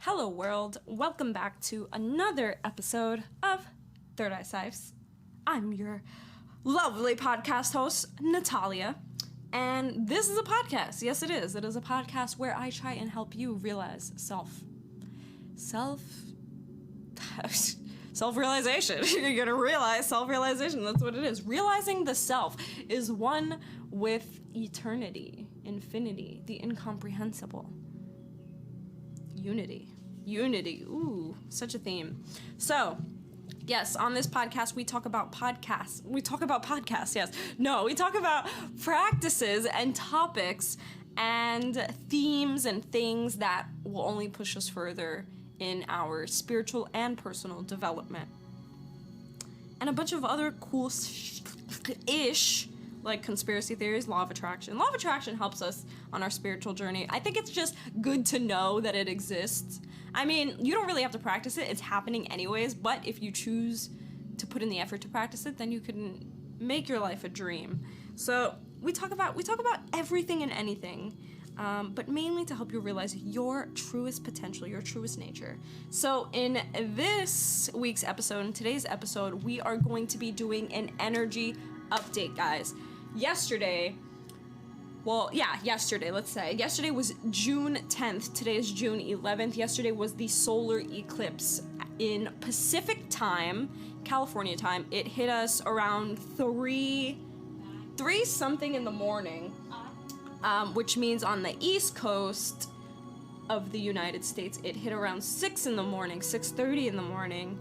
Hello world, welcome back to another episode of ThirdEyeCyphs. I'm your lovely podcast host, Natalia, and this is a podcast. Yes, it is. It is a podcast where I try and help you realize self-realization. You're gonna realize self-realization. That's what it is. Realizing the self is one with eternity, infinity, the incomprehensible. Unity. Ooh, such a theme. So, yes, on this podcast, we talk about podcasts. We talk about practices and topics and themes and things that will only push us further in our spiritual and personal development. And a bunch of other cool ish, like conspiracy theories, law of attraction. Law of attraction helps us on our spiritual journey. I think it's just good to know that it exists. I mean, you don't really have to practice it. It's happening anyways, but if you choose to put in the effort to practice it, then you can make your life a dream. So we talk about everything and anything, but mainly to help you realize your truest potential, your truest nature. So in this week's episode, in today's episode, we are going to be doing an energy update, guys. Yesterday was June 10th. Today is June 11th. Yesterday was the Solar Eclipse in Pacific time, California time. It hit us around 3 something in the morning, which means on the East Coast of the United States, it hit around 6 in the morning, 6:30 in the morning,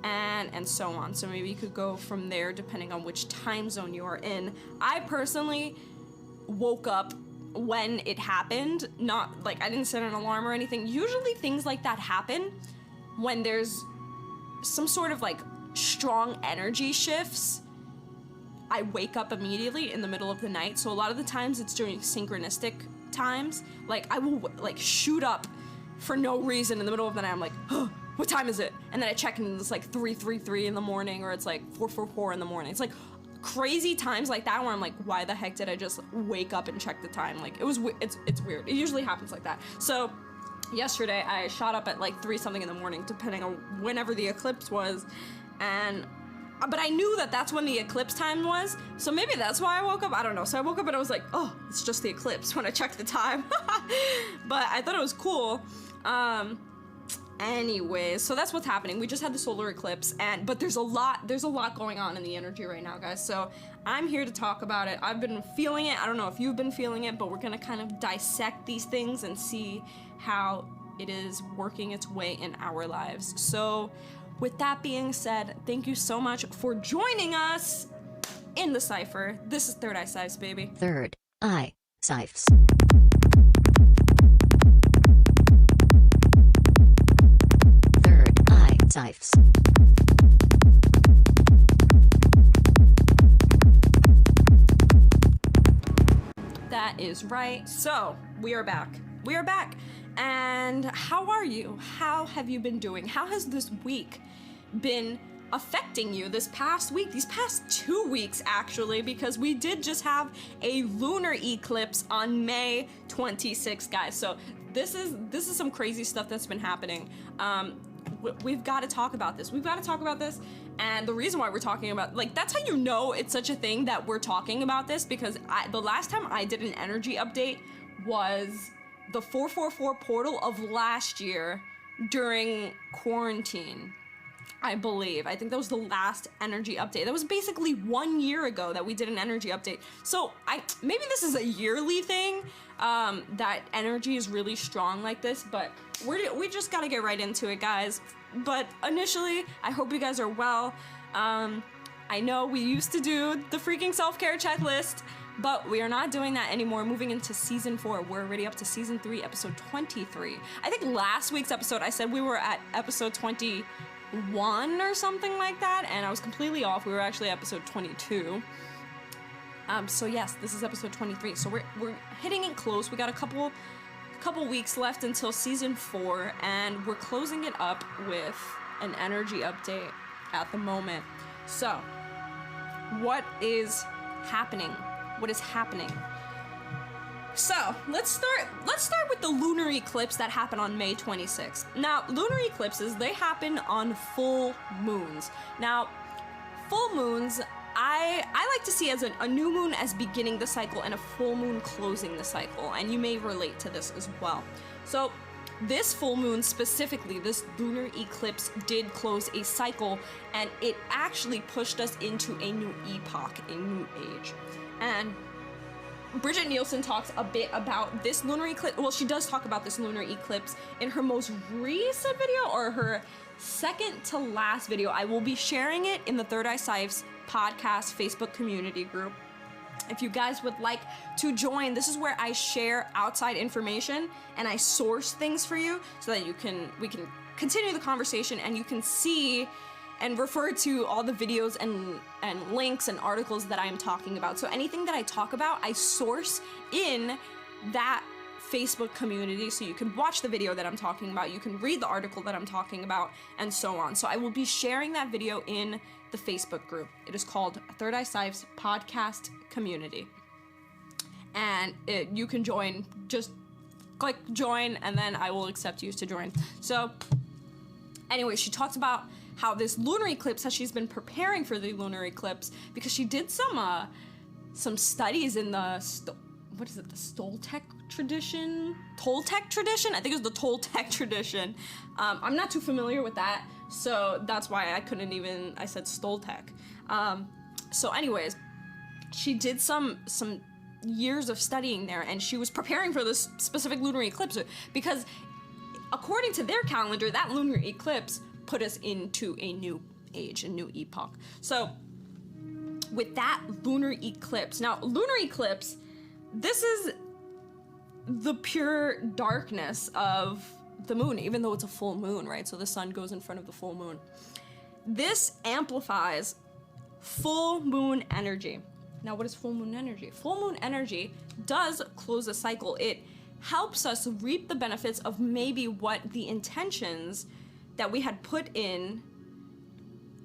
and so on. So maybe you could go from there depending on which time zone you are in. I personally woke up when it happened, not like I didn't set an alarm or anything. Usually things like that happen when there's some sort of like strong energy shifts. I wake up immediately in the middle of the night, so a lot of the times it's during synchronistic times. Like I will like shoot up for no reason in the middle of the night. I'm like, oh, what time is it? And then I check and it's like 3:33 in the morning, or it's like 4:44 in the morning. It's like crazy times like that where I'm like, why the heck did I just wake up and check the time? Like it's weird. It usually happens like that. So yesterday I shot up at like 3 something in the morning, depending on whenever the eclipse was, but I knew that that's when the eclipse time was, so maybe that's why I woke up. I don't know. So I woke up and I was like, oh, it's just the eclipse when I checked the time. But I thought it was cool. Anyways, so that's what's happening. We just had the solar eclipse, but there's a lot going on in the energy right now, guys. So I'm here to talk about it. I've been feeling it. I don't know if you've been feeling it, but we're gonna kind of dissect these things and see how it is working its way in our lives. So with that being said, thank you so much for joining us in the cipher. This is ThirdEyeCyphs, baby. ThirdEyeCyphs. ThirdEyeCyphs. That is right. So, we are back. And how are you? How have you been doing? How has this week been affecting you this past week? These past 2 weeks, actually, because we did just have a lunar eclipse on May 26th, guys. So, this is some crazy stuff that's been happening. We've got to talk about this. And the reason why we're talking about, like, that's how you know it's such a thing that we're talking about this, because the last time I did an energy update was the 444 portal of last year during quarantine, I believe. I think that was the last energy update. That was basically 1 year ago that we did an energy update. So maybe this is a yearly thing, that energy is really strong like this, but we just gotta get right into it, guys. But initially, I hope you guys are well. I know we used to do the freaking self-care checklist, but we are not doing that anymore. Moving into season 4. We're already up to season 3, episode 23. I think last week's episode, I said we were at episode 21 or something like that, and I was completely off. We were actually episode 22. So yes, this is episode 23. So we're hitting it close. We got a couple weeks left until season 4, and we're closing it up with an energy update at the moment. So, what is happening? So let's start with the lunar eclipse that happened on May 26th. Now, lunar eclipses, they happen on full moons. Now, full moons, I like to see as a new moon as beginning the cycle and a full moon closing the cycle, and you may relate to this as well. So this full moon specifically, this lunar eclipse did close a cycle, and it actually pushed us into a new epoch, a new age. And Bridget Nielsen talks a bit about this lunar eclipse. Well, she does talk about this lunar eclipse in her most recent video, or her second to last video. I will be sharing it in the ThirdEyeCyphs podcast Facebook community group. If you guys would like to join, this is where I share outside information and I source things for you so that we can continue the conversation and you can see and refer to all the videos and links and articles that I am talking about. So anything that I talk about, I source in that Facebook community, so you can watch the video that I'm talking about, you can read the article that I'm talking about, and so on. So I will be sharing that video in the Facebook group. It is called ThirdEyeCyphs Podcast Community. And you can join, just click join, and then I will accept you to join. So anyway, she talks about how this lunar eclipse, how she's been preparing for the lunar eclipse, because she did some studies in the the Toltec tradition? I think it was the Toltec tradition. I'm not too familiar with that, so that's why I said Stoltec. So anyways, she did some years of studying there, and she was preparing for this specific lunar eclipse, because according to their calendar, that lunar eclipse put us into a new age, a new epoch. So with that lunar eclipse, now lunar eclipse, this is the pure darkness of the moon, even though it's a full moon, right? So the sun goes in front of the full moon. This amplifies full moon energy. Now, what is full moon energy? Full moon energy does close a cycle. It helps us reap the benefits of maybe what the intentions that we had put in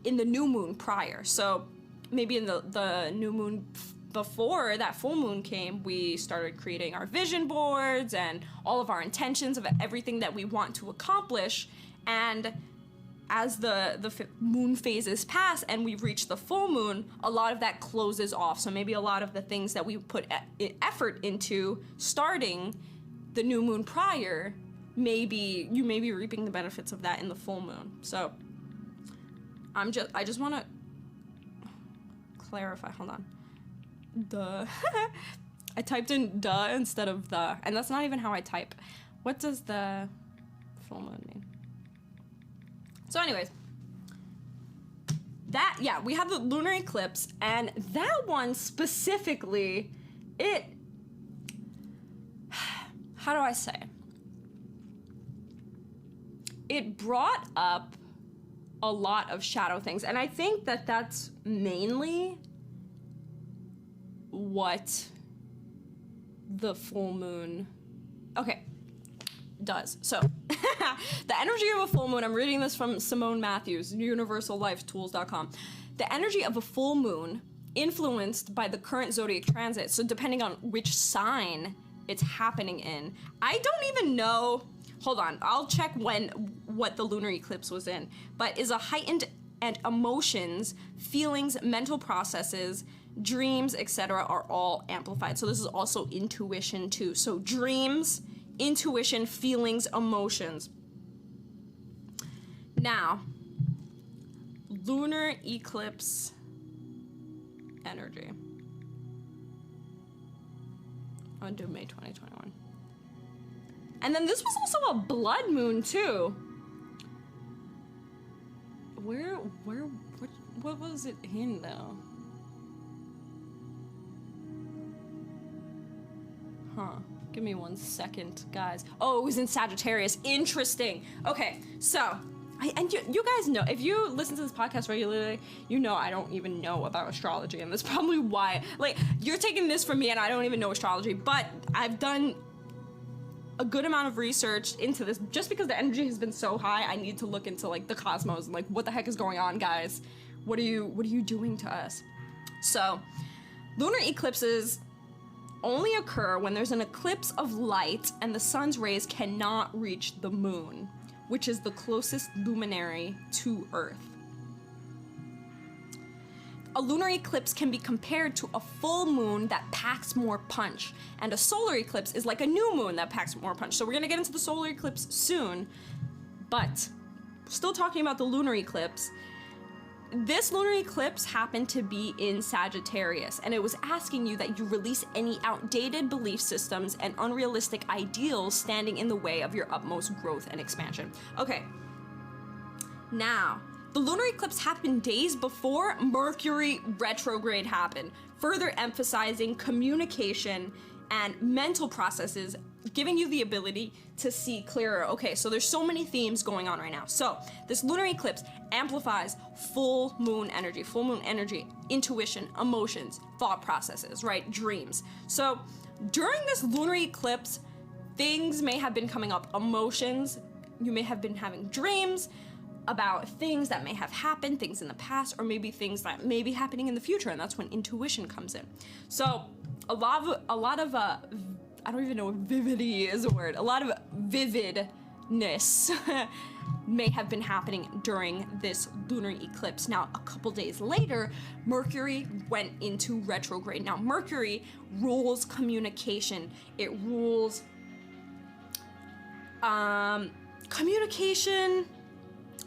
the new moon prior. So maybe in the new moon before that full moon came, we started creating our vision boards and all of our intentions of everything that we want to accomplish. And as the moon phases pass and we reach the full moon, a lot of that closes off. So maybe a lot of the things that we put effort into starting the new moon prior, you may be reaping the benefits of that in the full moon. So I just want to clarify, hold on. I typed in duh instead of the, and that's not even how I type. What does the full moon mean? So anyways, we have the lunar eclipse, and that one specifically, how do I say? It brought up a lot of shadow things, and I think that that's mainly what the full moon does. So the energy of a full moon, I'm reading this from Simone Matthews, universallifetools.com. The energy of a full moon influenced by the current zodiac transit, so depending on which sign it's happening in. I don't even know, hold on, I'll check what the lunar eclipse was in, but is a heightened and emotions, feelings, mental processes, dreams, etc. are all amplified. So this is also intuition too. So dreams, intuition, feelings, emotions. Now, lunar eclipse energy. I'm gonna do May 2021. And then this was also a blood moon too. What was it in though? Huh. Give me 1 second, guys. Oh, it was in Sagittarius. Interesting. Okay, so, you guys know, if you listen to this podcast regularly, you know I don't even know about astrology, and that's probably why, like, you're taking this from me and I don't even know astrology, but I've done a good amount of research into this. Just because the energy has been so high, I need to look into, like, the cosmos and, like, what the heck is going on, guys? What are you doing to us? So, lunar eclipses only occur when there's an eclipse of light and the sun's rays cannot reach the moon, which is the closest luminary to Earth. A lunar eclipse can be compared to a full moon that packs more punch, and a solar eclipse is like a new moon that packs more punch. So we're gonna get into the solar eclipse soon, but still talking about the lunar eclipse. This lunar eclipse happened to be in Sagittarius, and it was asking you that you release any outdated belief systems and unrealistic ideals standing in the way of your utmost growth and expansion. Okay, now, the lunar eclipse happened days before Mercury retrograde happened, further emphasizing communication and mental processes, giving you the ability to see clearer. Okay, so there's so many themes going on right now. So this lunar eclipse amplifies full moon energy, intuition, emotions, thought processes, right? Dreams. So during this lunar eclipse, things may have been coming up, emotions, you may have been having dreams about things that may have happened, things in the past, or maybe things that may be happening in the future, and that's when intuition comes in. So a lot of I don't even know if vividity is a word. A lot of vividness may have been happening during this lunar eclipse. Now, a couple days later, Mercury went into retrograde. Now, Mercury rules communication. It rules communication.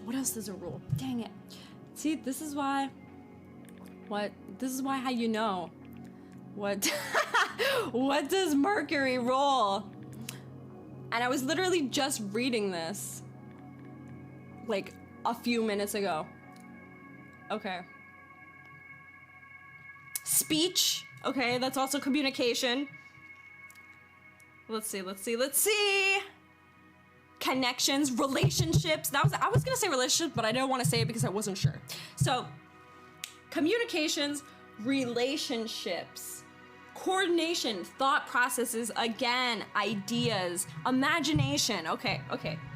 What else does it rule? Dang it. See, this is why how you know. What does Mercury rule? And I was literally just reading this like a few minutes ago. Okay. Speech. Okay, that's also communication. Let's see. Connections, relationships. I was gonna say relationships, but I didn't want to say it because I wasn't sure. So, communications, relationships, coordination, thought processes, again, ideas, imagination. Okay,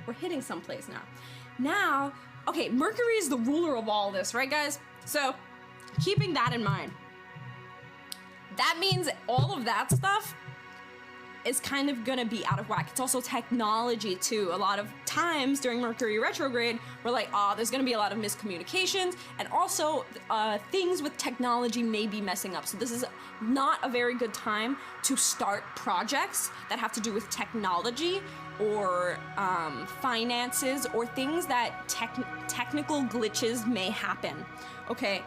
we're hitting someplace now. Now, okay, Mercury is the ruler of all this, right, guys? So, keeping that in mind, that means all of that stuff is kind of gonna be out of whack. It's also technology too. A lot of times during Mercury retrograde, we're like, there's gonna be a lot of miscommunications, and also things with technology may be messing up. So this is not a very good time to start projects that have to do with technology or finances or things that technical glitches may happen, okay?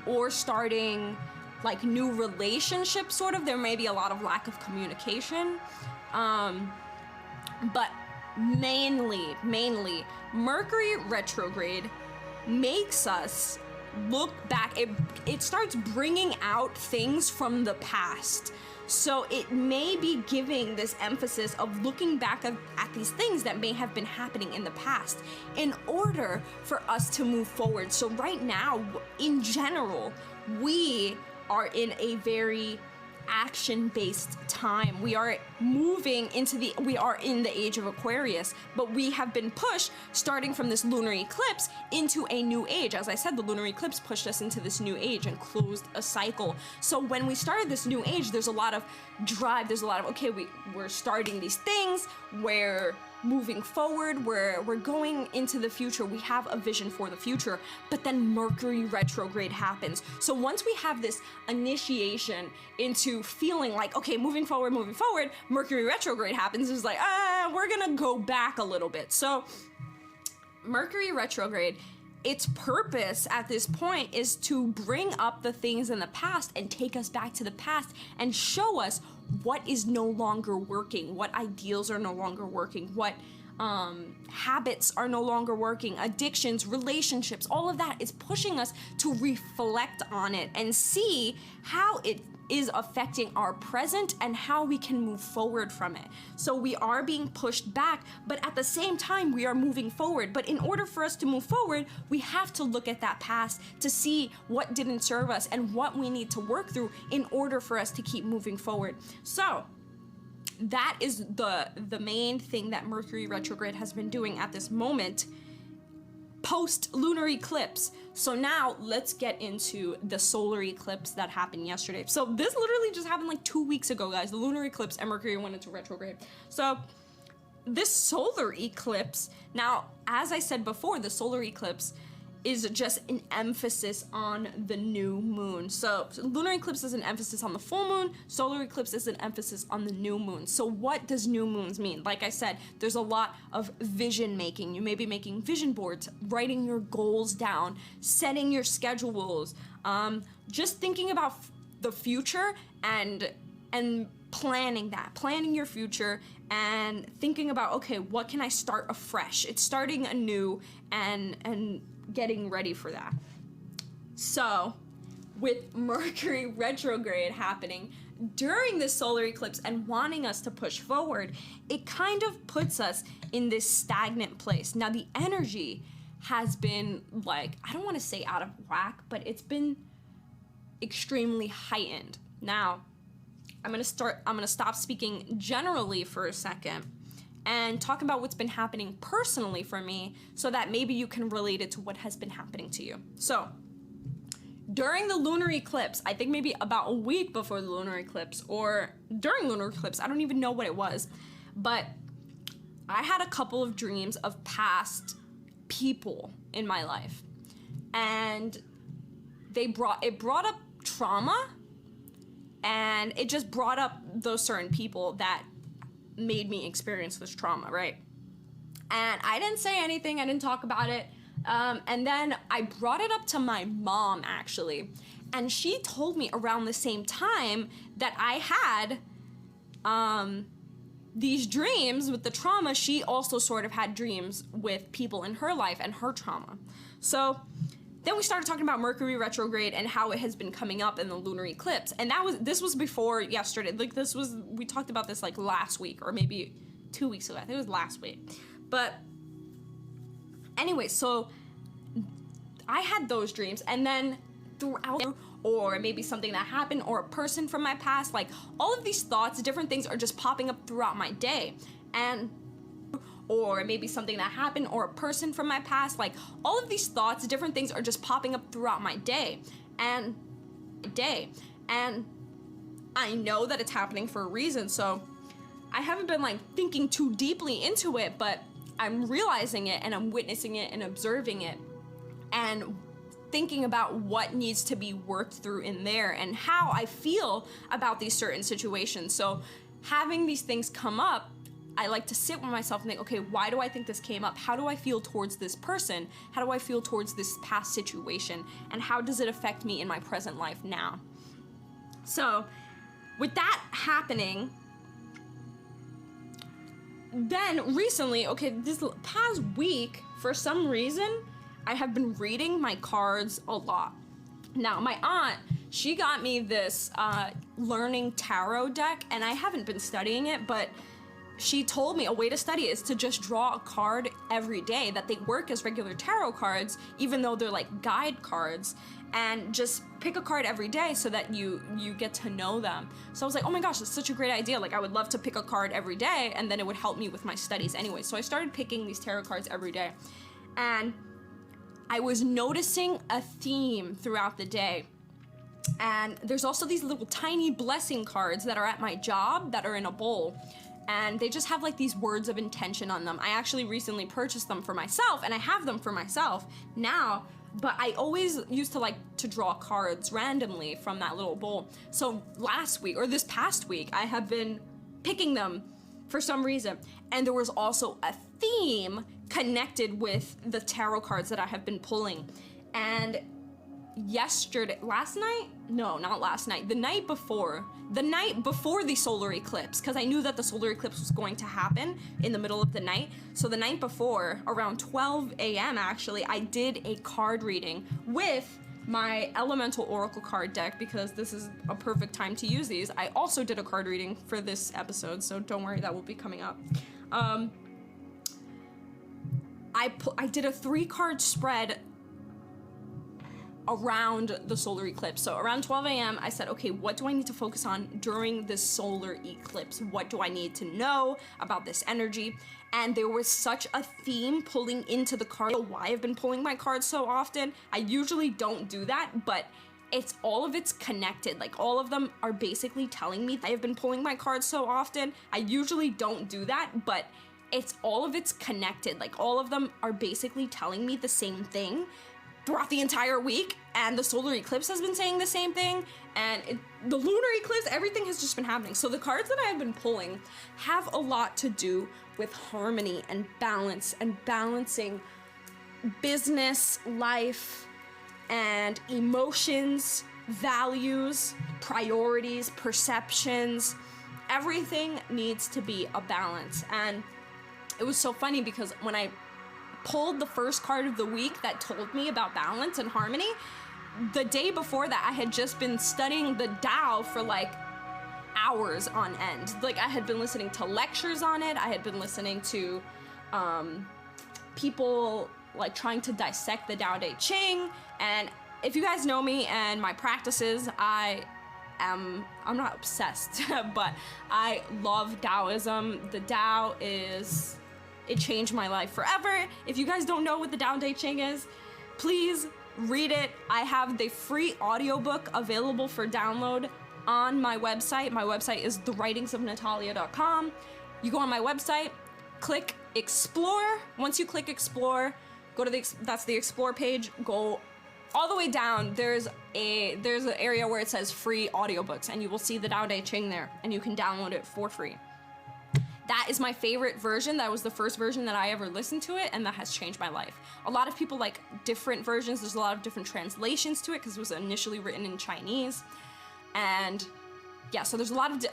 Or starting like new relationships, sort of. There may be a lot of lack of communication, but mainly Mercury retrograde makes us look back. It starts bringing out things from the past. So it may be giving this emphasis of looking back at these things that may have been happening in the past in order for us to move forward. So right now, in general, we are in a very action-based time. We are moving we are in the age of Aquarius, but we have been pushed, starting from this lunar eclipse, into a new age. As I said, the lunar eclipse pushed us into this new age and closed a cycle. So when we started this new age, there's a lot of drive, there's a lot of, okay, we're starting these things, we're moving forward, we're going into the future, we have a vision for the future, but then Mercury retrograde happens. So once we have this initiation into feeling like, okay, moving forward, Mercury retrograde happens, it's like, we're gonna go back a little bit. So Mercury retrograde, its purpose at this point is to bring up the things in the past and take us back to the past and show us what is no longer working, what ideals are no longer working, what habits are no longer working, addictions, relationships, all of that is pushing us to reflect on it and see how it is affecting our present and how we can move forward from it. So we are being pushed back, but at the same time we are moving forward. But in order for us to move forward, we have to look at that past to see what didn't serve us and what we need to work through in order for us to keep moving forward. So that is the main thing that Mercury retrograde has been doing at this moment. post lunar eclipse. So now let's get into the solar eclipse that happened yesterday. So this literally just happened like 2 weeks ago, guys. The lunar eclipse and Mercury went into retrograde. So this solar eclipse, now, as I said before, the solar eclipse is just an emphasis on the new moon. So lunar eclipse is an emphasis on the full moon, solar eclipse is an emphasis on the new moon. So what does new moons mean? Like I said, there's a lot of vision making. You may be making vision boards, writing your goals down, setting your schedules, just thinking about the future and planning your future and thinking about, okay, what can I start afresh? It's starting anew and getting ready for that. So with Mercury retrograde happening during this solar eclipse and wanting us to push forward, it kind of puts us in this stagnant place. Now the energy has been like, I don't want to say out of whack, but it's been extremely heightened. Now I'm gonna stop speaking generally for a second and talk about what's been happening personally for me so that maybe you can relate it to what has been happening to you. So during the lunar eclipse, I think maybe about a week before the lunar eclipse or during lunar eclipse, I don't even know what it was, but I had a couple of dreams of past people in my life, and it brought up trauma, and it just brought up those certain people that made me experience this trauma, right? And I didn't say anything, I didn't talk about it, and then I brought it up to my mom, actually, and she told me around the same time that I had these dreams with the trauma. She also sort of had dreams with people in her life and her trauma. So then we started talking about Mercury retrograde and how it has been coming up in the lunar eclipse. And this was before yesterday. Like we talked about this like last week or maybe 2 weeks ago. I think it was last week. But anyway, so I had those dreams, and then throughout, or maybe something that happened or a person from my past, like all of these thoughts, different things are just popping up throughout my day. Or maybe something that happened or a person from my past, like all of these thoughts, different things are just popping up throughout my day. And I know that it's happening for a reason, so I haven't been like thinking too deeply into it, but I'm realizing it and I'm witnessing it and observing it and thinking about what needs to be worked through in there and how I feel about these certain situations. So having these things come up, I like to sit with myself and think, okay, why do I think this came up? How do I feel towards this person? How do I feel towards this past situation? And how does it affect me in my present life now? So with that happening, then recently, okay, this past week, for some reason, I have been reading my cards a lot. Now, my aunt, she got me this learning tarot deck, and I haven't been studying it, but she told me a way to study it is to just draw a card every day, that they work as regular tarot cards, even though they're like guide cards, and just pick a card every day so that you get to know them. So I was like, oh my gosh, that's such a great idea. Like, I would love to pick a card every day, and then it would help me with my studies anyway. So I started picking these tarot cards every day, and I was noticing a theme throughout the day. And there's also these little tiny blessing cards that are at my job that are in a bowl. And they just have like these words of intention on them. I actually recently purchased them for myself, and I have them for myself now, but I always used to like to draw cards randomly from that little bowl. So last week, or this past week, I have been picking them for some reason. And there was also a theme connected with the tarot cards that I have been pulling. And the night before the solar eclipse, because I knew that the solar eclipse was going to happen in the middle of the night. So the night before, around 12 a.m. actually, I did a card reading with my elemental oracle card deck, because this is a perfect time to use these. I also did a card reading for this episode, so don't worry, that will be coming up. I did a 3-card spread around the solar eclipse. So around 12 a.m. I said, okay, what do I need to focus on during this solar eclipse? What do I need to know about this energy? And there was such a theme pulling into the card. Why I've been pulling my cards so often. I usually don't do that, but it's all of it's connected. Like all of them are basically telling me I have been pulling my cards so often. I usually don't do that, but it's all of it's connected. Like all of them are basically telling me the same thing throughout the entire week, and the solar eclipse has been saying the same thing, and the lunar eclipse, everything has just been happening. So the cards that I have been pulling have a lot to do with harmony and balance and balancing business, life, and emotions, values, priorities, perceptions. Everything needs to be a balance. And it was so funny because when I pulled the first card of the week that told me about balance and harmony, the day before that I had just been studying the Tao for like hours on end. Like I had been listening to lectures on it. I had been listening to people like trying to dissect the Tao Te Ching. And if you guys know me and my practices, I'm not obsessed, but I love Taoism. The Tao it changed my life forever. If you guys don't know what the Tao Te Ching is, please read it. I have the free audiobook available for download on my website. My website is thewritingsofnatalia.com. You go on my website, click explore. Once you click explore, go to that's the explore page, go all the way down. There's an area where it says free audiobooks, and you will see the Tao Te Ching there, and you can download it for free. That is my favorite version. That was the first version that I ever listened to it, and that has changed my life. A lot of people like different versions. There's a lot of different translations to it because it was initially written in Chinese. And yeah, so there's a lot of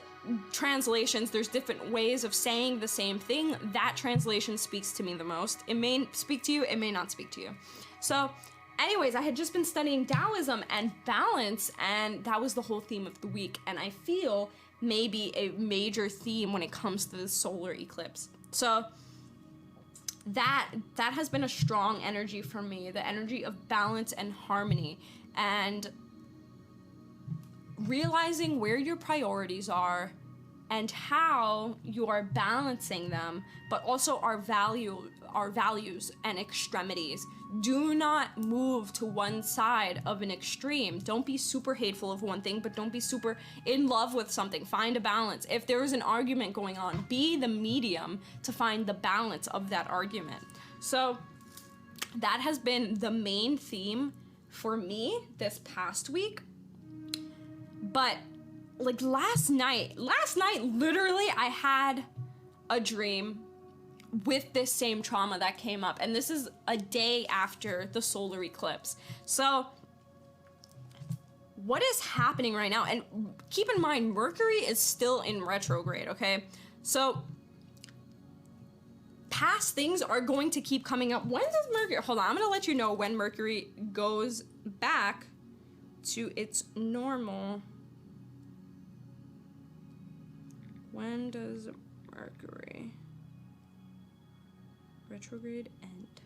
translations. There's different ways of saying the same thing. That translation speaks to me the most. It may speak to you, it may not speak to you. So anyways, I had just been studying Taoism and balance, and that was the whole theme of the week. And I feel maybe a major theme when it comes to the solar eclipse. So that has been a strong energy for me, the energy of balance and harmony, and realizing where your priorities are and how you are balancing them, but also our values and extremities. Do not move to one side of an extreme. Don't be super hateful of one thing, but don't be super in love with something. Find a balance. If there is an argument going on, be the medium to find the balance of that argument. So that has been the main theme for me this past week. But like last night, literally I had a dream with this same trauma that came up, and this is a day after the solar eclipse. So what is happening right now? And keep in mind, Mercury is still in retrograde, okay? So past things are going to keep coming up. When does Mercury, hold on, I'm gonna let you know when Mercury goes back to its normal. When does Mercury retrograde end?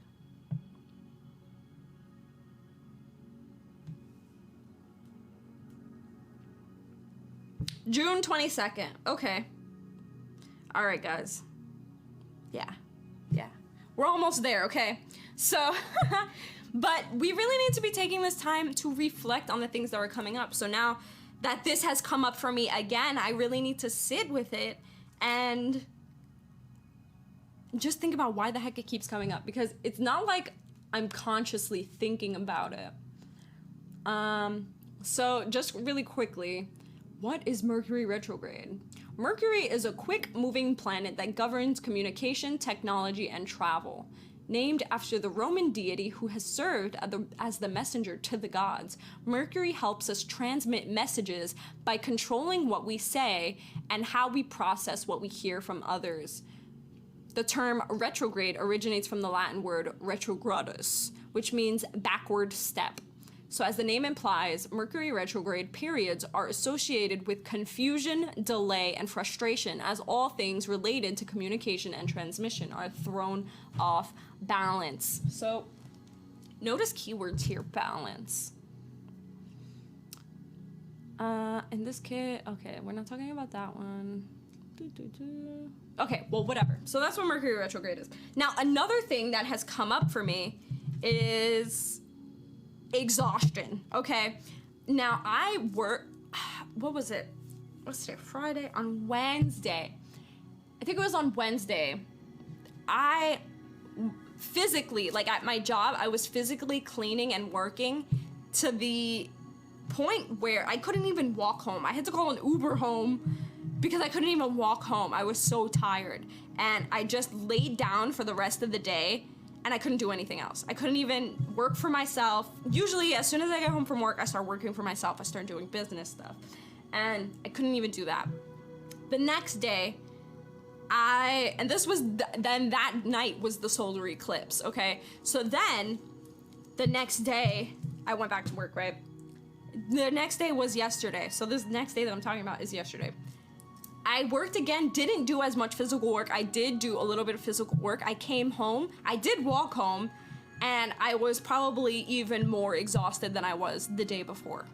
June 22nd. Okay. All right, guys. Yeah. We're almost there, okay? So, but we really need to be taking this time to reflect on the things that are coming up. So now that this has come up for me again, I really need to sit with it and just think about why the heck it keeps coming up, because it's not like I'm consciously thinking about it. So just really quickly, what is Mercury retrograde? Mercury is a quick-moving planet that governs communication, technology, and travel. Named after the Roman deity who has served as the messenger to the gods, Mercury helps us transmit messages by controlling what we say and how we process what we hear from others. The term retrograde originates from the Latin word retrogradus, which means backward step. So as the name implies, Mercury retrograde periods are associated with confusion, delay, and frustration, as all things related to communication and transmission are thrown off balance. So notice keywords here: balance, In this kit, okay, we're not talking about that one. Okay, well, whatever. So that's what Mercury retrograde is. Now, another thing that has come up for me is exhaustion, okay? Now, I work, what was it? What's today? Friday? On Wednesday. I think it was on Wednesday. I physically, like at my job, I was physically cleaning and working to the point where I couldn't even walk home. I had to call an Uber home because I couldn't even walk home. I was so tired. And I just laid down for the rest of the day and I couldn't do anything else. I couldn't even work for myself. Usually, as soon as I get home from work, I start working for myself. I start doing business stuff. And I couldn't even do that. The next day, and this was, then that night was the solar eclipse, okay? So then, the next day, I went back to work, right? The next day was yesterday. So this next day that I'm talking about is yesterday. I worked again, didn't do as much physical work. I did do a little bit of physical work. I came home, I did walk home, and I was probably even more exhausted than I was the day before.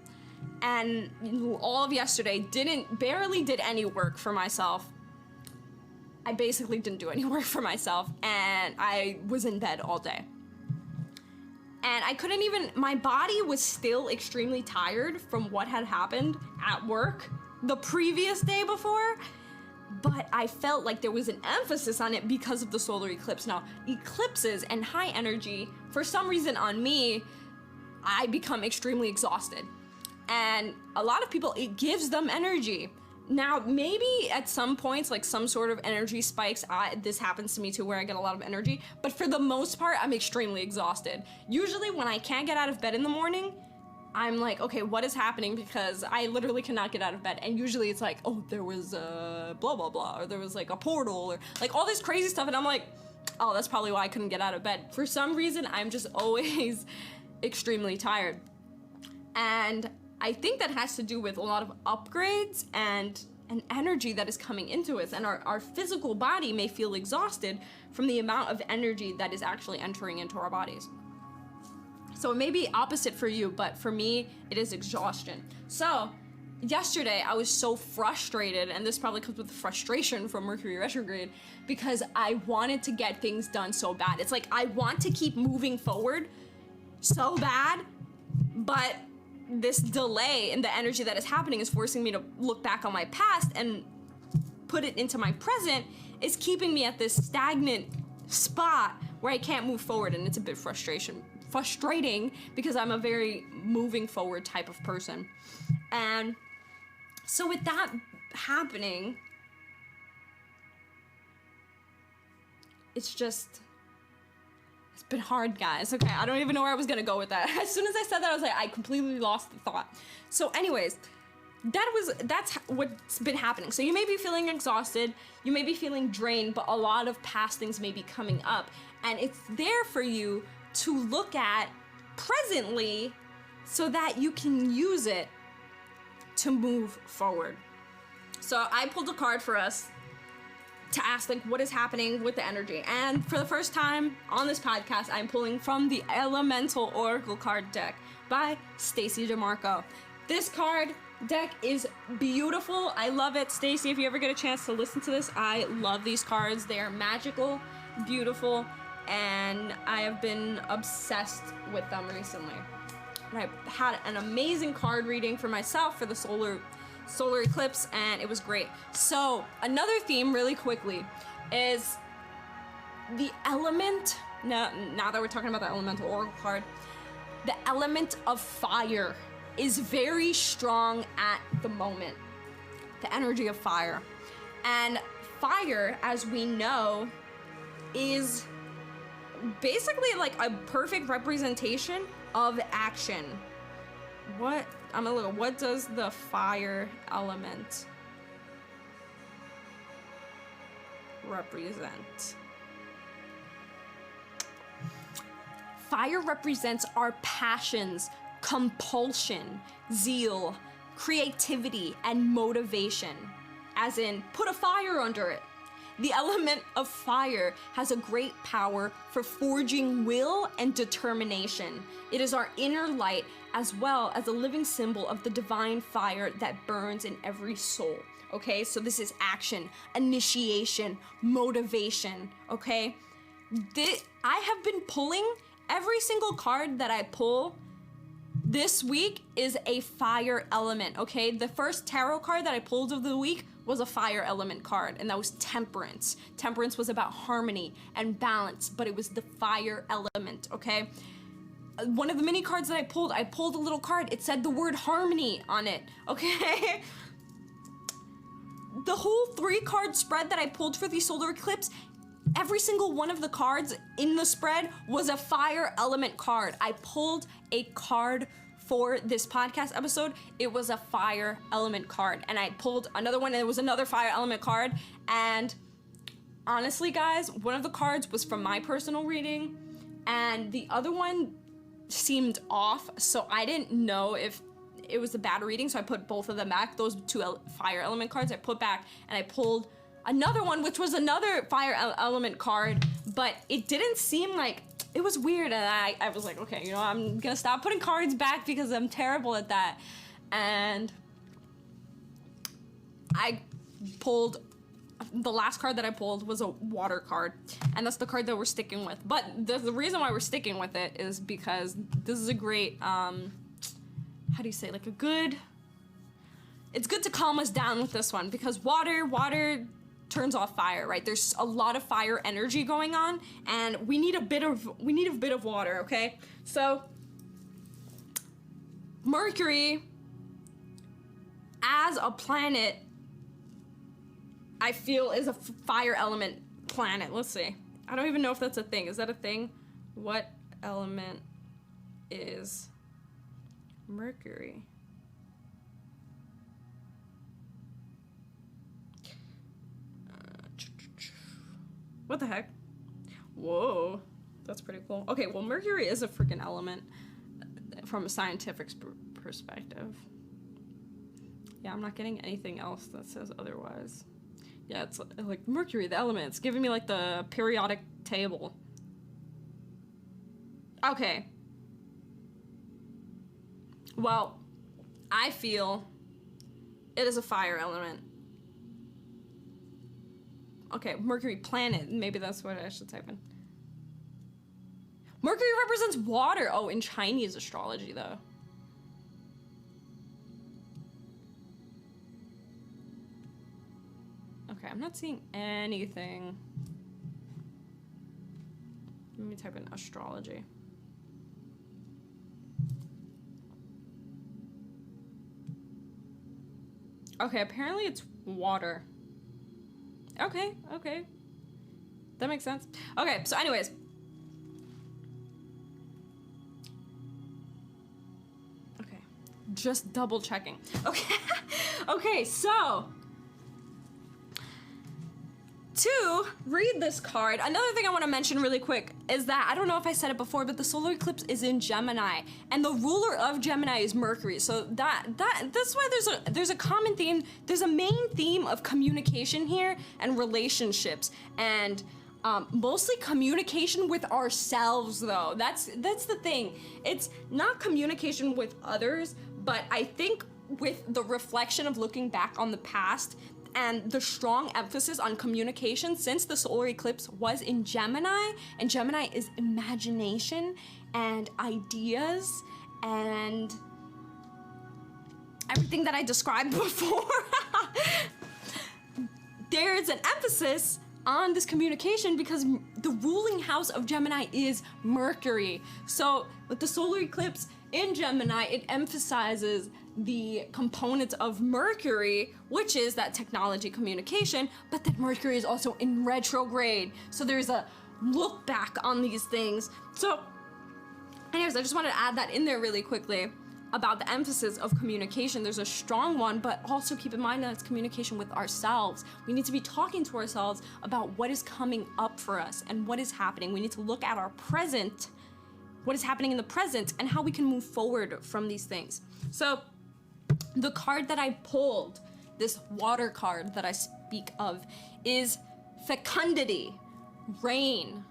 And all of yesterday, barely did any work for myself. I basically didn't do any work for myself, and I was in bed all day. And I couldn't even, my body was still extremely tired from what had happened at work the previous day before, but I felt like there was an emphasis on it because of the solar eclipse. Now, eclipses and high energy, for some reason on me, I become extremely exhausted. And a lot of people, it gives them energy. Now, maybe at some points, like some sort of energy spikes, this happens to me too, where I get a lot of energy, but for the most part, I'm extremely exhausted. Usually when I can't get out of bed in the morning, I'm like, okay, what is happening? Because I literally cannot get out of bed. And usually it's like, oh, there was blah, blah, blah, or there was like a portal, or like all this crazy stuff. And I'm like, oh, that's probably why I couldn't get out of bed. For some reason, I'm just always extremely tired. And I think that has to do with a lot of upgrades and an energy that is coming into us. And our physical body may feel exhausted from the amount of energy that is actually entering into our bodies. So it may be opposite for you, but for me, it is exhaustion. So yesterday, I was so frustrated, and this probably comes with frustration from Mercury retrograde, because I wanted to get things done so bad. It's like I want to keep moving forward so bad, but this delay in the energy that is happening is forcing me to look back on my past and put it into my present. Is keeping me at this stagnant spot where I can't move forward, and it's a bit frustrating because I'm a very moving forward type of person. And so with that happening, it's been hard, guys. Okay, I don't even know where I was gonna go with that. As soon as I said that, I was like, I completely lost the thought. So anyways, that's what's been happening. So you may be feeling exhausted, you may be feeling drained, but a lot of past things may be coming up, and it's there for you to look at presently so that you can use it to move forward. So I pulled a card for us to ask, like, what is happening with the energy. And for the first time on this podcast, I'm pulling from the Elemental Oracle card deck by Stacey DeMarco. This card deck is beautiful. I love it. Stacey, if you ever get a chance to listen to this, I love these cards. They are magical, beautiful, and I have been obsessed with them recently. And I had an amazing card reading for myself for the Solar Eclipse, and it was great. So another theme really quickly is the element, now that we're talking about the Elemental Oracle card, the element of fire is very strong at the moment. The energy of fire. And fire, as we know, is basically like a perfect representation of action. What does the fire element represent? Fire represents our passions, compulsion, zeal, creativity, and motivation. As in, put a fire under it. The element of fire has a great power for forging will and determination. It is our inner light as well as a living symbol of the divine fire that burns in every soul. Okay, so this is action, initiation, motivation, okay? I have been pulling every single card that I pull this week is a fire element, okay? The first tarot card that I pulled of the week was a fire element card, and that was Temperance. Temperance was about harmony and balance, but it was the fire element, okay? One of the mini cards that I pulled a little card. It said the word harmony on it, okay? The whole 3-card spread that I pulled for the Solar Eclipse, every single one of the cards in the spread was a fire element card. I pulled a card for this podcast episode. It was a fire element card. And I pulled another one and it was another fire element card. And honestly, guys, one of the cards was from my personal reading and the other one seemed off. So I didn't know if it was a bad reading. So I put both of them back. Those 2 fire element cards I put back, and I pulled another one, which was another fire element card, but it didn't seem like, it was weird, and I was like, okay, you know, I'm gonna stop putting cards back because I'm terrible at that. And I pulled, the last card that I pulled was a water card, and that's the card that we're sticking with. But the reason why we're sticking with it is because this is a great, how do you say, like a good, it's good to calm us down with this one, because water turns off fire, right? There's a lot of fire energy going on, and we need a bit of water, okay? So Mercury as a planet, I feel, is a fire element planet. Let's see. I don't even know if that's a thing. Is that a thing? What element is Mercury? What the heck? Whoa, that's pretty cool. Okay, well, Mercury is a freaking element from a scientific perspective. Yeah, I'm not getting anything else that says otherwise. Yeah, it's like Mercury, the element. It's giving me like the periodic table. Okay. Well, I feel it is a fire element. Okay, Mercury planet. Maybe that's what I should type in. Mercury represents water. Oh, in Chinese astrology, though. Okay, I'm not seeing anything. Let me type in astrology. Okay, apparently it's water. Okay. That makes sense. Okay, so anyways. Okay, just double checking. Okay, okay, so to read this card, another thing I want to mention really quick is that, I don't know if I said it before, but the solar eclipse is in Gemini, and the ruler of Gemini is Mercury. So that's why there's a common theme. There's a main theme of communication here and relationships, and mostly communication with ourselves, though. That's the thing. It's not communication with others, but I think with the reflection of looking back on the past and the strong emphasis on communication, since the solar eclipse was in Gemini, and Gemini is imagination and ideas and everything that I described before, there's an emphasis on this communication because the ruling house of Gemini is Mercury. So with the solar eclipse in Gemini, it emphasizes the components of Mercury, which is that technology, communication, but that Mercury is also in retrograde. So there's a look back on these things. So anyways, I just wanted to add that in there really quickly about the emphasis of communication. There's a strong one, but also keep in mind that it's communication with ourselves. We need to be talking to ourselves about what is coming up for us and what is happening. We need to look at our present, what is happening in the present, and how we can move forward from these things. So the card that I pulled, this water card that I speak of, is Fecundity, rain,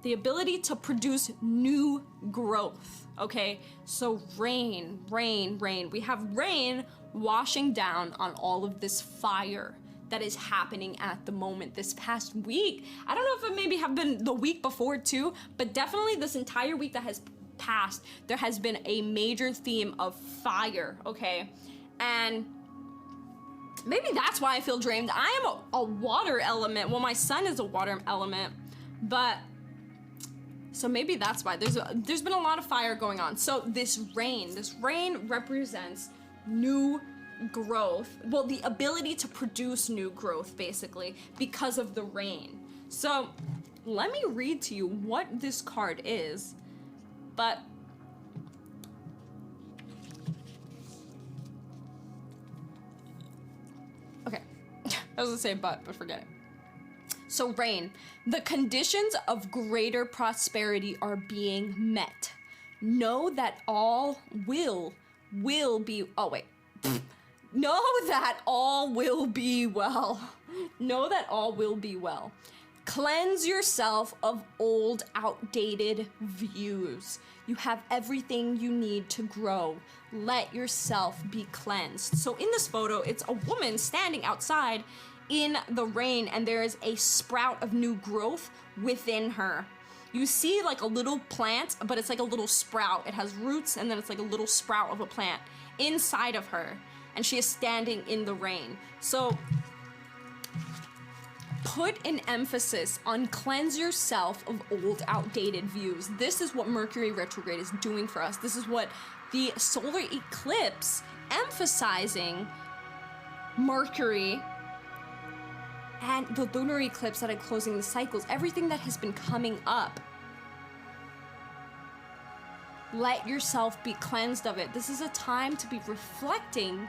the ability to produce new growth, okay? So rain, rain, rain. We have rain washing down on all of this fire that is happening at the moment this past week. I don't know if it maybe have been the week before too, but definitely this entire week that has passed, there has been a major theme of fire, okay? And maybe that's why I feel drained. I am a water element. Well, my sun is a water element, but so maybe that's why there's been a lot of fire going on. So this rain represents new growth. Well, the ability to produce new growth, basically, because of the rain. So let me read to you what this card is, but okay. I was gonna say but forget it. So rain, the conditions of greater prosperity are being met. Know that all will be, oh wait. Know that all will be well. Know that all will be well. Cleanse yourself of old, outdated views. You have everything you need to grow. Let yourself be cleansed. So in this photo, it's a woman standing outside in the rain, and there is a sprout of new growth within her. You see like a little plant, but it's like a little sprout. It has roots, and then it's like a little sprout of a plant inside of her, and she is standing in the rain. So put an emphasis on cleanse yourself of old, outdated views. This is what Mercury retrograde is doing for us. This is what the solar eclipse, emphasizing Mercury, and the lunar eclipse that are closing the cycles, everything that has been coming up. Let yourself be cleansed of it. This is a time to be reflecting,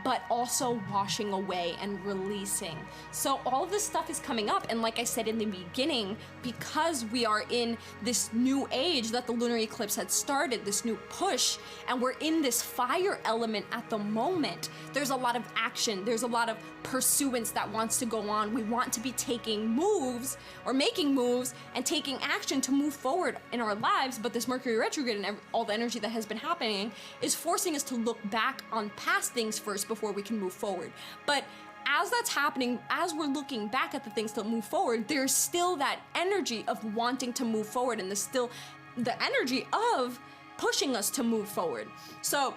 but also washing away and releasing. So all of this stuff is coming up, and like I said in the beginning, because we are in this new age that the lunar eclipse had started, this new push, and we're in this fire element at the moment, there's a lot of action, there's a lot of pursuance that wants to go on. We want to be taking moves, or making moves, and taking action to move forward in our lives, but this Mercury retrograde and all the energy that has been happening is forcing us to look back on past things first before we can move forward. But as that's happening, as we're looking back at the things to move forward, there's still that energy of wanting to move forward, and there's still the energy of pushing us to move forward. So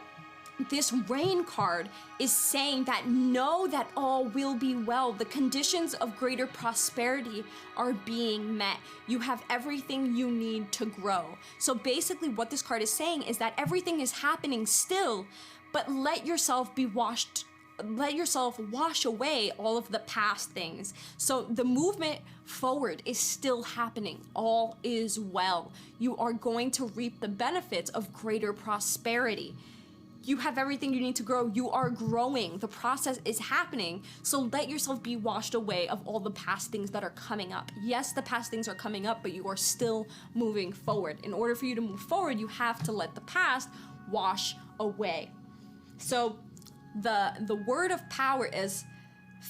this rain card is saying that know that all will be well. The conditions of greater prosperity are being met. You have everything you need to grow. So basically what this card is saying is that everything is happening still, but let yourself wash away all of the past things. So the movement forward is still happening. All is well. You are going to reap the benefits of greater prosperity. You have everything you need to grow. You are growing. The process is happening. So let yourself be washed away of all the past things that are coming up. Yes, the past things are coming up, but you are still moving forward. In order for you to move forward, you have to let the past wash away. So the word of power is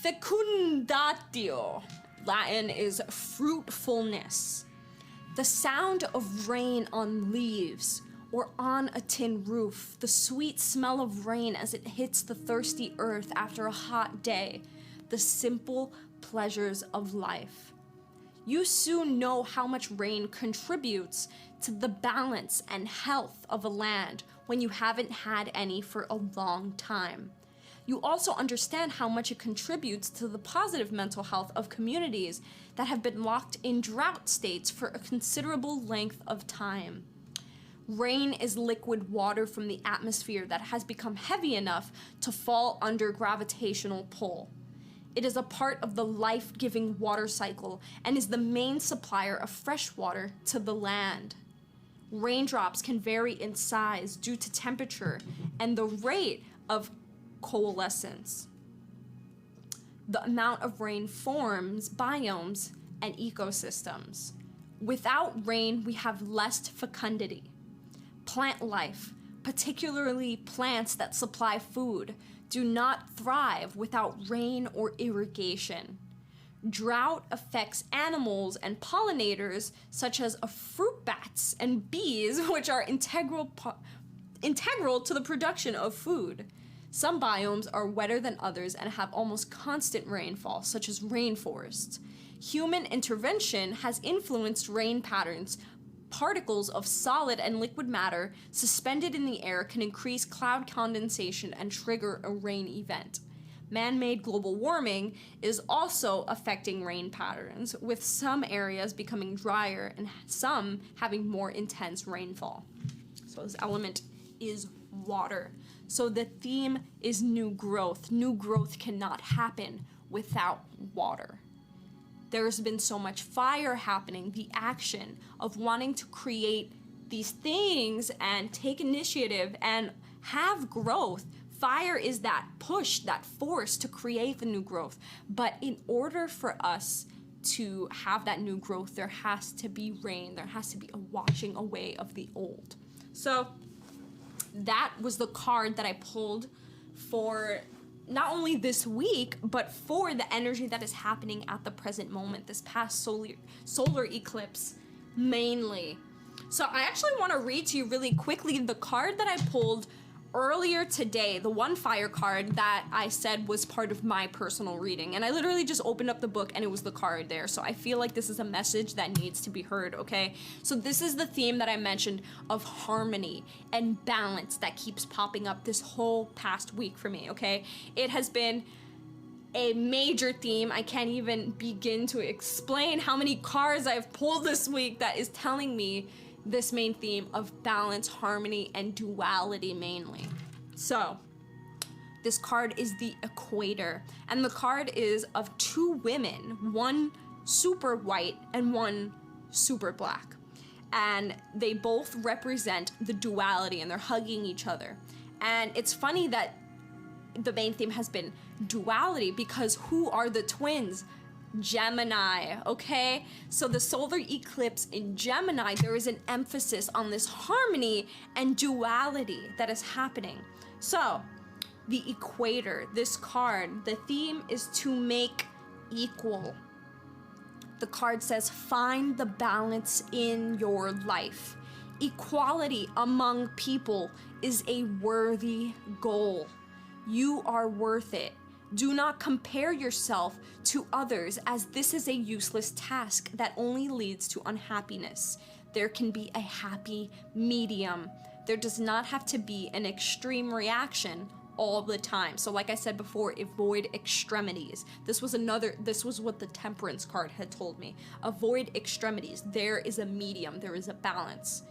fecundatio. Latin is fruitfulness. The sound of rain on leaves or on a tin roof, the sweet smell of rain as it hits the thirsty earth after a hot day, the simple pleasures of life. You soon know how much rain contributes to the balance and health of a land when you haven't had any for a long time. You also understand how much it contributes to the positive mental health of communities that have been locked in drought states for a considerable length of time. Rain is liquid water from the atmosphere that has become heavy enough to fall under gravitational pull. It is a part of the life-giving water cycle and is the main supplier of fresh water to the land. Raindrops can vary in size due to temperature and the rate of coalescence. The amount of rain forms biomes and ecosystems. Without rain, we have less fecundity. Plant life, particularly plants that supply food, do not thrive without rain or irrigation. Drought affects animals and pollinators, such as fruit bats and bees, which are integral to the production of food. Some biomes are wetter than others and have almost constant rainfall, such as rainforests. Human intervention has influenced rain patterns. Particles of solid and liquid matter suspended in the air can increase cloud condensation and trigger a rain event. Man-made global warming is also affecting rain patterns, with some areas becoming drier and some having more intense rainfall. So this element is water. So the theme is new growth. New growth cannot happen without water. There's been so much fire happening, the action of wanting to create these things and take initiative and have growth. Fire is that push, that force to create the new growth. But in order for us to have that new growth, there has to be rain. There has to be a washing away of the old. So that was the card that I pulled for not only this week, but for the energy that is happening at the present moment, this past solar eclipse mainly. So I actually want to read to you really quickly the card that I pulled earlier today, the one fire card that I said was part of my personal reading. And I literally just opened up the book and it was the card there. So I feel like this is a message that needs to be heard, okay? So this is the theme that I mentioned of harmony and balance that keeps popping up this whole past week for me, okay? It has been a major theme. I can't even begin to explain how many cards I've pulled this week that is telling me this main theme of balance, harmony, and duality mainly. So this card is the equator, and the card is of two women, one super white and one super black. And they both represent the duality, and they're hugging each other. And it's funny that the main theme has been duality, because who are the twins? Gemini, okay? So the solar eclipse in Gemini, there is an emphasis on this harmony and duality that is happening. So the equator, this card, the theme is to make equal. The card says, find the balance in your life. Equality among people is a worthy goal. You are worth it. Do not compare yourself to others, as this is a useless task that only leads to unhappiness. There can be a happy medium. There does not have to be an extreme reaction all the time. So like I said before, avoid extremities. This was what the Temperance card had told me. Avoid extremities. There is a medium. There is a balance.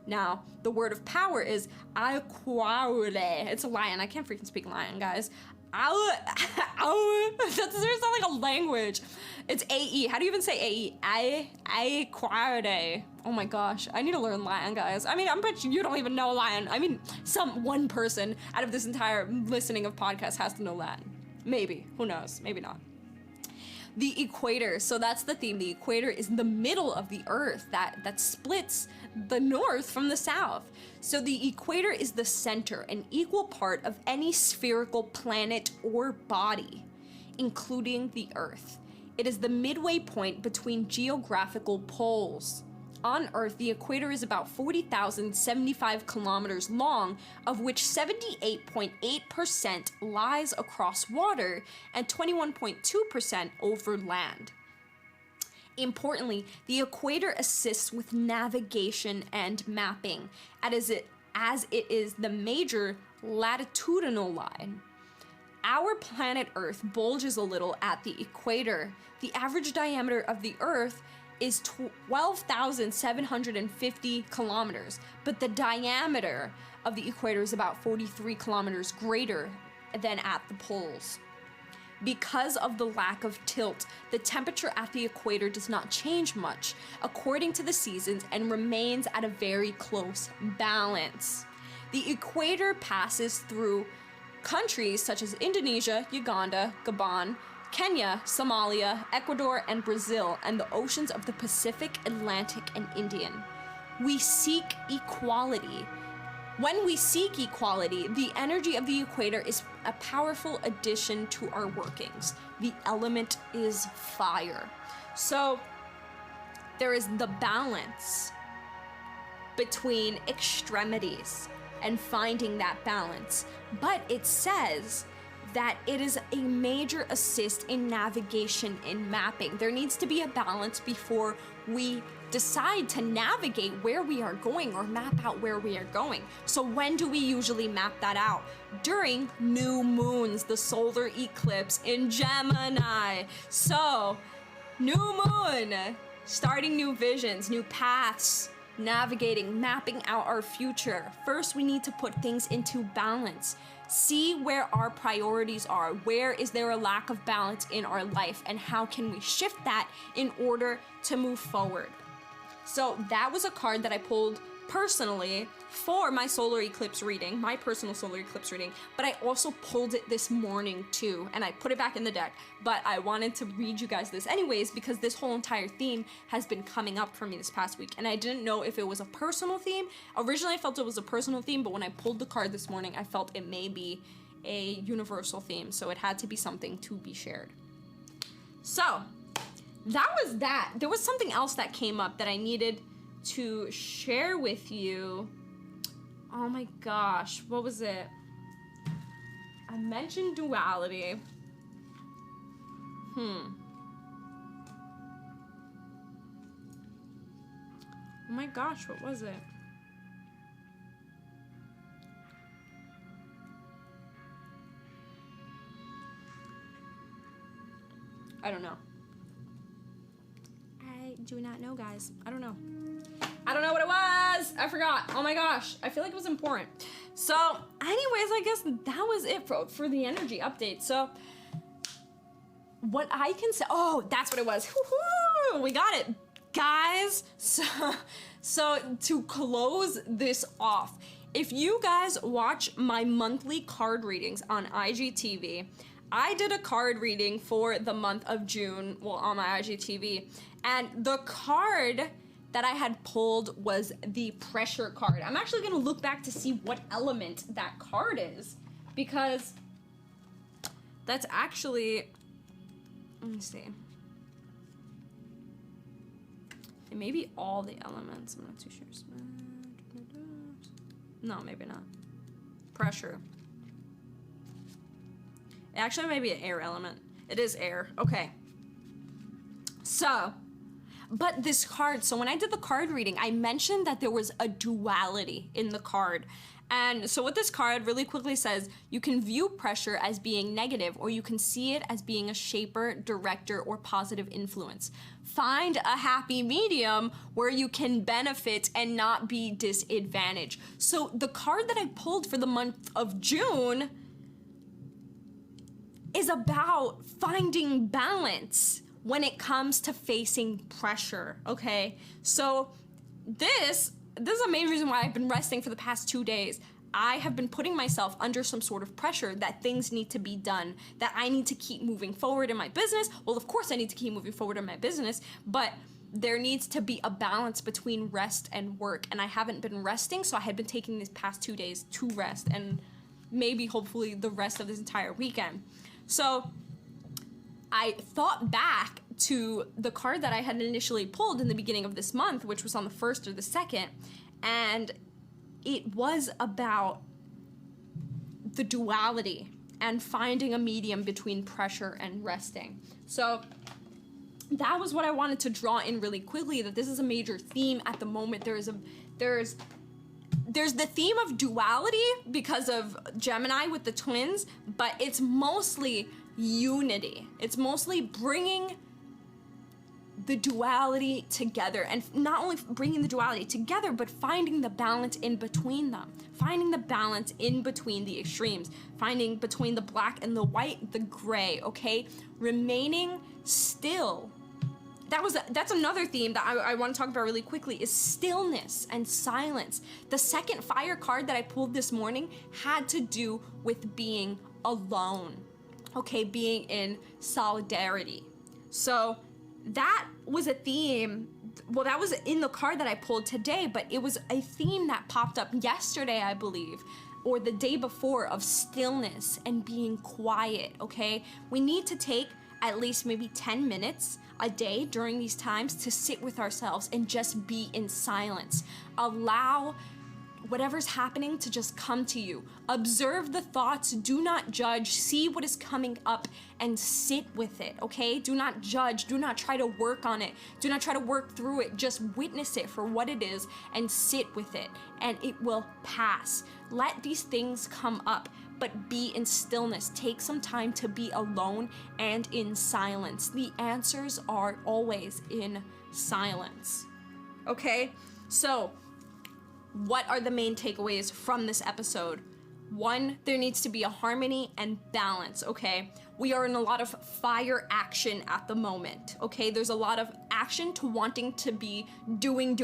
Now, the word of power is Aquaule. It's a lion. I can't freaking speak lion, guys. That doesn't sound like a language. It's A-E. How do you even say A-E? Aquaule. Oh my gosh. I need to learn Latin, guys. I mean, I bet you don't even know Latin. I mean, one person out of this entire listening of podcasts has to know Latin. Maybe. Who knows? Maybe not. The equator, so that's the theme. The equator is the middle of the earth that splits the north from the south. So the equator is the center, an equal part of any spherical planet or body, including the earth. It is the midway point between geographical poles. On Earth, the equator is about 40,075 kilometers long, of which 78.8% lies across water and 21.2% over land. Importantly, the equator assists with navigation and mapping, as it is the major latitudinal line. Our planet Earth bulges a little at the equator. The average diameter of the Earth is 12,750 kilometers, but the diameter of the equator is about 43 kilometers greater than at the poles. Because of the lack of tilt, the temperature at the equator does not change much according to the seasons and remains at a very close balance. The equator passes through countries such as Indonesia, Uganda, Gabon, Kenya, Somalia, Ecuador, and Brazil, and the oceans of the Pacific, Atlantic, and Indian. We seek equality. When we seek equality, the energy of the equator is a powerful addition to our workings. the element is fire. So there is the balance between extremities and finding that balance. But it says that it is a major assist in navigation in mapping. There needs to be a balance before we decide to navigate where we are going or map out where we are going. So when do we usually map that out? During new moons, the solar eclipse in Gemini. So, new moon, starting new visions, new paths, navigating, mapping out our future. First, we need to put things into balance. See where our priorities are. Where is there a lack of balance in our life, and how can we shift that in order to move forward? So that was a card that I pulled personally for my solar eclipse reading, my personal solar eclipse reading, but I also pulled it this morning too, and I put it back in the deck, but I wanted to read you guys this anyways because this whole entire theme has been coming up for me this past week, and I didn't know if it was a personal theme. Originally I felt it was a personal theme, but when I pulled the card this morning, I felt it may be a universal theme, so it had to be something to be shared. So that was that. There was something else that came up that I needed to share with you. Oh my gosh, what was it? I mentioned duality. Oh my gosh, what was it? I don't know. I do not know, guys. I don't know. I don't know what it was. I forgot. Oh my gosh. I feel like it was important. So anyways, I guess that was it for the energy update. So what I can say, oh, that's what it was. Woo-hoo! We got it, guys. So to close this off, if you guys watch my monthly card readings on IGTV, I did a card reading for the month of June, well, on my IGTV, and the card that I had pulled was the pressure card. I'm actually gonna look back to see what element that card is, because that's actually, let me see. It may be all the elements, I'm not too sure. No, maybe not. Pressure. It actually may be an air element. It is air, okay. So, but this card, so when I did the card reading, I mentioned that there was a duality in the card. And so what this card really quickly says, you can view pressure as being negative, or you can see it as being a shaper, director, or positive influence. Find a happy medium where you can benefit and not be disadvantaged. So the card that I pulled for the month of June is about finding balance when it comes to facing pressure, okay? So this is a main reason why I've been resting for the past 2 days. I have been putting myself under some sort of pressure that things need to be done, that I need to keep moving forward in my business. Well, of course I need to keep moving forward in my business, but there needs to be a balance between rest and work, and I haven't been resting, so I had been taking these past 2 days to rest, and maybe hopefully the rest of this entire weekend. So I thought back to the card that I had initially pulled in the beginning of this month, which was on the 1st or the 2nd, and it was about the duality and finding a medium between pressure and resting. So that was what I wanted to draw in really quickly, that this is a major theme at the moment. There's the theme of duality because of Gemini with the twins, but it's mostly unity. It's mostly bringing the duality together, and not only bringing the duality together, but finding the balance in between them, finding the balance in between the extremes, finding between the black and the white, the gray, okay? Remaining still. That's another theme that I want to talk about really quickly, is stillness and silence. The second fire card that I pulled this morning had to do with being alone, okay, being in solidarity. So that was a theme, well, that was in the card that I pulled today, but it was a theme that popped up yesterday, I believe, or the day before, of stillness and being quiet, okay? We need to take at least maybe 10 minutes a day during these times to sit with ourselves and just be in silence. Allow whatever's happening to just come to you. Observe the thoughts, do not judge, see what is coming up and sit with it, okay? Do not judge, do not try to work on it, do not try to work through it, just witness it for what it is and sit with it, and it will pass. Let these things come up, but be in stillness. Take some time to be alone and in silence. The answers are always in silence, okay? So, what are the main takeaways from this episode? 1, there needs to be a harmony and balance, okay? We are in a lot of fire action at the moment, okay? There's a lot of action to wanting to be doing,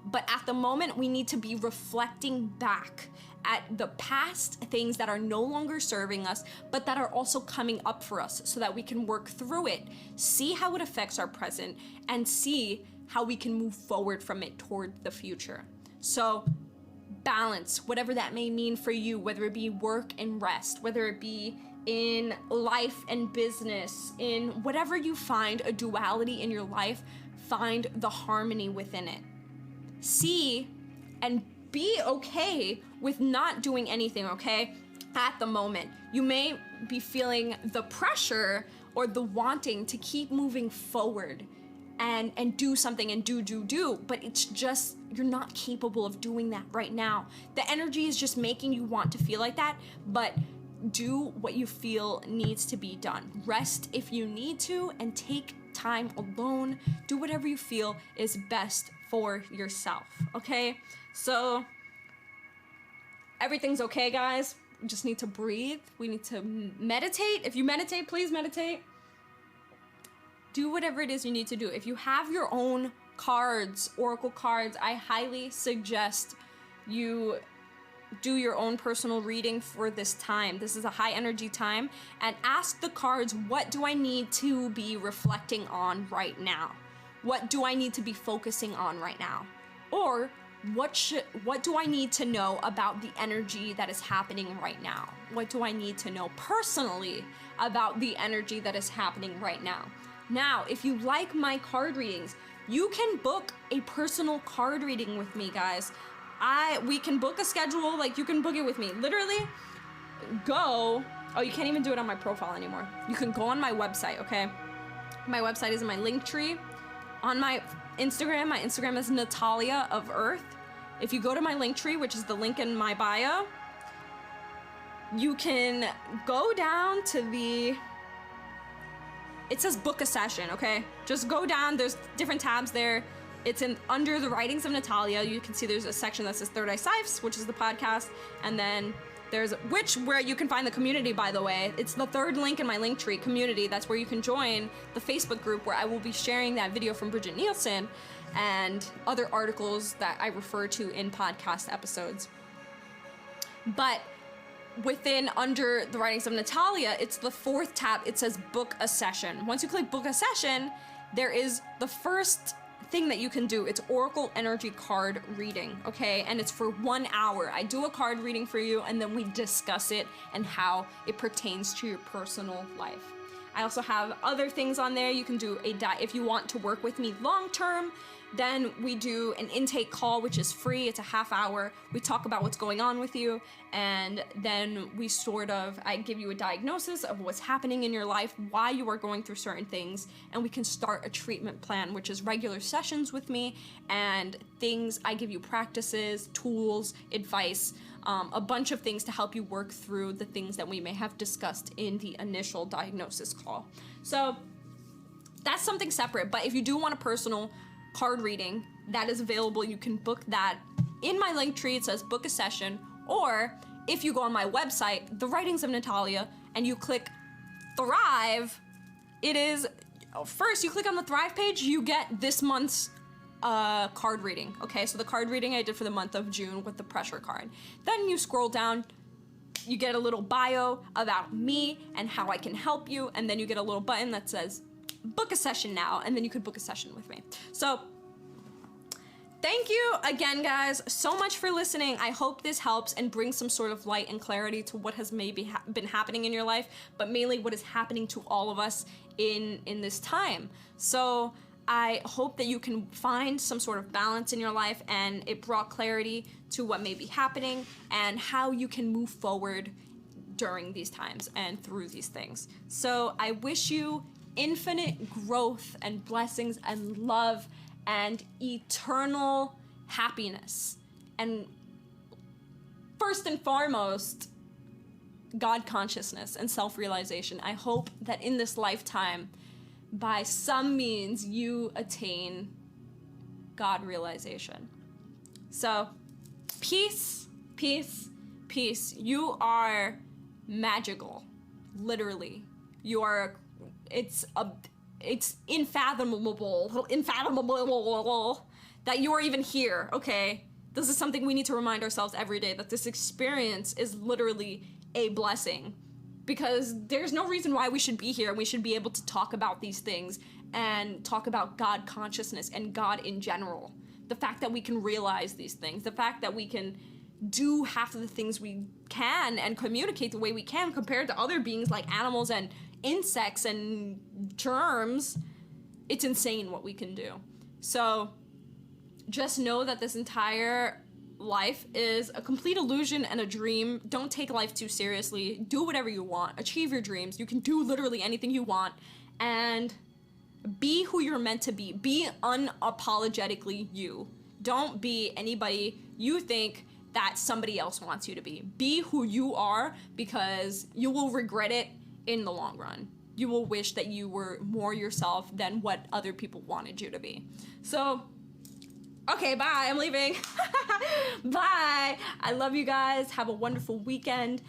but at the moment we need to be reflecting back at the past things that are no longer serving us, but that are also coming up for us so that we can work through it, see how it affects our present, and see how we can move forward from it toward the future. So balance, whatever that may mean for you, whether it be work and rest, whether it be in life and business, in whatever you find a duality in your life, find the harmony within it. See and be okay with not doing anything, okay? At the moment, you may be feeling the pressure or the wanting to keep moving forward and do something and do, but it's just, you're not capable of doing that right now. The energy is just making you want to feel like that, but do what you feel needs to be done. Rest if you need to, and take time alone. Do whatever you feel is best for yourself, okay? So, everything's okay, guys. We just need to breathe. We need to meditate. If you meditate, please meditate. Do whatever it is you need to do. If you have your own cards, oracle cards, I highly suggest you do your own personal reading for this time. This is a high energy time, and ask the cards, what do I need to be reflecting on right now? What do I need to be focusing on right now? Or what do I need to know about the energy that is happening right now? What do I need to know personally about the energy that is happening right now? Now, if you like my card readings, you can book a personal card reading with me, guys. We can book a schedule, like you can book it with me. Literally, oh, you can't even do it on my profile anymore. You can go on my website, okay? My website is in my link tree. On my Instagram is Natalia of Earth. If you go to my link tree, which is the link in my bio, you can go down to it says book a session, okay? Just go down, there's different tabs there. It's under the writings of Natalia. You can see there's a section that says ThirdEyeCyphs, which is the podcast, and then there's where you can find the community, by the way. It's the third link in my link tree, community. That's where you can join the Facebook group where I will be sharing that video from Bridget Nielsen and other articles that I refer to in podcast episodes. But under the writings of Natalia, it's the 4th tab. It says book a session. Once you click book a session, there is the first thing that you can do. It's Oracle Energy card reading, okay? And it's for 1 hour. I do a card reading for you, and then we discuss it and how it pertains to your personal life. I also have other things on there. You can do if you want to work with me long term, then we do an intake call, which is free. It's a half hour. We talk about what's going on with you, and then I give you a diagnosis of what's happening in your life, why you are going through certain things, and we can start a treatment plan, which is regular sessions with me and things. I give you practices, tools, advice, a bunch of things to help you work through the things that we may have discussed in the initial diagnosis call. So that's something separate, but if you do want a personal card reading, that is available. You can book that in my link tree. It says book a session, or if you go on my website, The Writings of Natalia, and you click Thrive, first you click on the Thrive page, you get this month's card reading, okay? So the card reading I did for the month of June with the pressure card. Then you scroll down, you get a little bio about me and how I can help you, and then you get a little button that says book a session now, and then you could book a session with me. So thank you again, guys, so much for listening. I hope this helps and brings some sort of light and clarity to what has maybe been happening in your life, but mainly what is happening to all of us in this time. So I hope that you can find some sort of balance in your life, and it brought clarity to what may be happening and how you can move forward during these times and through these things. So I wish you infinite growth and blessings and love and eternal happiness. And first and foremost, God consciousness and self-realization. I hope that in this lifetime, by some means, you attain God realization. So, peace, peace, peace. You are magical, literally. You are, it's unfathomable that you are even here, okay? This is something we need to remind ourselves every day, that this experience is literally a blessing, because there's no reason why we should be here, and we should be able to talk about these things and talk about God consciousness and God in general. The fact that we can realize these things, the fact that we can do half of the things we can and communicate the way we can compared to other beings like animals and insects and germs, it's insane what we can do. So just know that this entire life is a complete illusion and a dream. Don't take life too seriously. Do whatever you want. Achieve your dreams. You can do literally anything you want, and be who you're meant to be. Be unapologetically you. Don't be anybody you think that somebody else wants you to be. Be who you are, because you will regret it in the long run. You will wish that you were more yourself than what other people wanted you to be. So, okay, bye, I'm leaving. Bye. I love you guys. Have a wonderful weekend,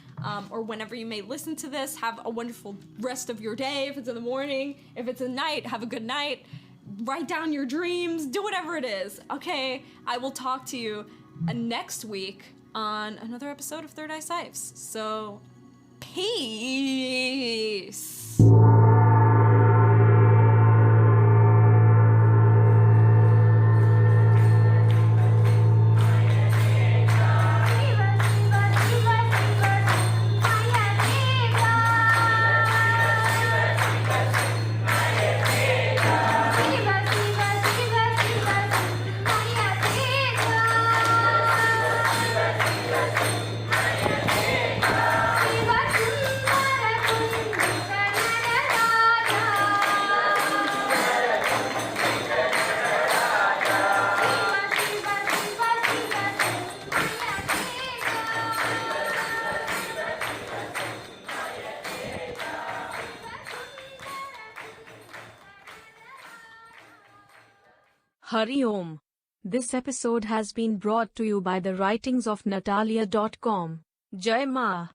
or whenever you may listen to this, have a wonderful rest of your day. If it's in the morning, if it's at night, have a good night. Write down your dreams, do whatever it is, okay? I will talk to you next week on another episode of ThirdEyeCyphs. So, peace. Hari Om. This episode has been brought to you by the writings of Natalia.com. Jai Ma.